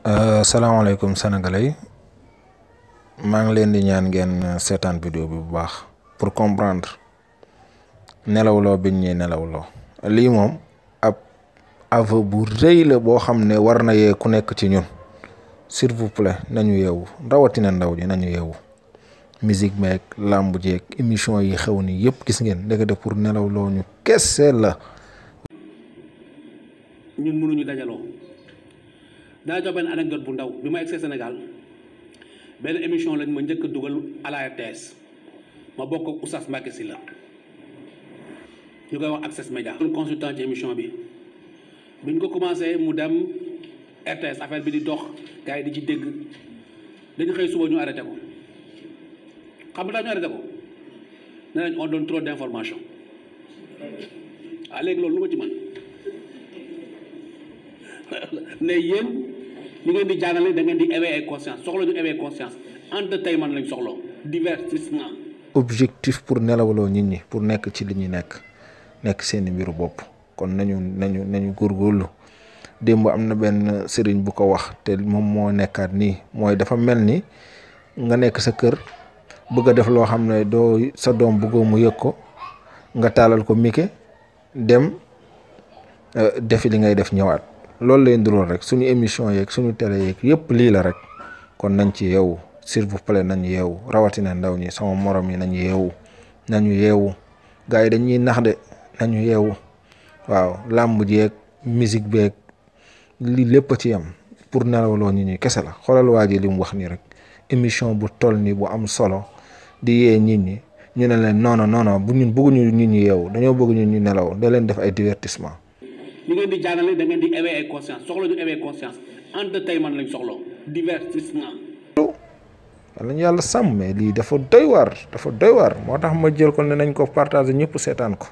Salaamaaleykum sénégalais maa ngi leen di ñaan ngeen seetaan vidéo bi bu baax pour comprendre nelawloo biñ ñuy nelawloo lii moom ab aveu bu rëy la boo xam ne war na yee ku nekk ci ñun s'il vous plaît nañu yeewu rawatina ndaw ñi nañu yeewu musique meeg làmb jeeg émission yi xew ni yëpp gis ngeen ndekete pour nelawloo ñu kese la. ñun mënuñu dajaloo. daa jox benn anecdote bu ndaw bi ma egsee Sénégal benn émission lañ ma njëkk a dugal à la RTS ma bokk ak Oustaz Mbacké Sylla ñu koy wax Access Média consultant ci émission bi biñ ko commencé mu dem RTS affaire bi di dox gars yi di ci dégg dañu xëy suba ñu arrêté ko xam nga ñu arrêté ko nee nañ on donne trop d'information léegi loolu lu ma ci mën ne yéen ñu ngeen di jàngale da ngeen di éveiller conscience soxla ñu éveiller conscience entertainment lañ soxla divertissement. objectif pour nelawloo nit ñi pour nekk ci li ñuy nekk seeni mbiru bopp kon nañu góorgóorlu démb am na benn sëriñ bu ko wax te moom moo nekkaat nii mooy dafa mel ni nga nekk sa kër bëgg a def loo xam ne doo sa doom bëggoo mu yëg ko nga taalal ko mike dem defi li ngay def ñëwaat. loolu lay nduroon rek suñu émission yeeg suñu télé yeeg yëpp lii la rek kon nañ ci yeewu s'il vous plaît nañ yeewu rawatina ndaw ñi sama morom yi nañu yeewu gars yi dañuy nax de nañu yeewu waaw làmb jeeg musique beeg lii lépp a ci yam pour nelawloo nit ñi kese la xoolal waa ji li mu wax nii rek émission bu toll nii bu am solo di yee nit ñi ñu ne leen non bu ñun bëgguñu nit ñi yeewu dañoo bëgg ñu nelaw da leen def ay divertissement. ñu ngeen di jàngale da ngeen di éveiller conscience soxla ñu éveiller conscience entertainment lañ soxla divertissement. wala ñu yàlla sàmm mais lii dafa doy waar moo tax ma jël ko ne nañ ko partager ñëpp seetaan ko.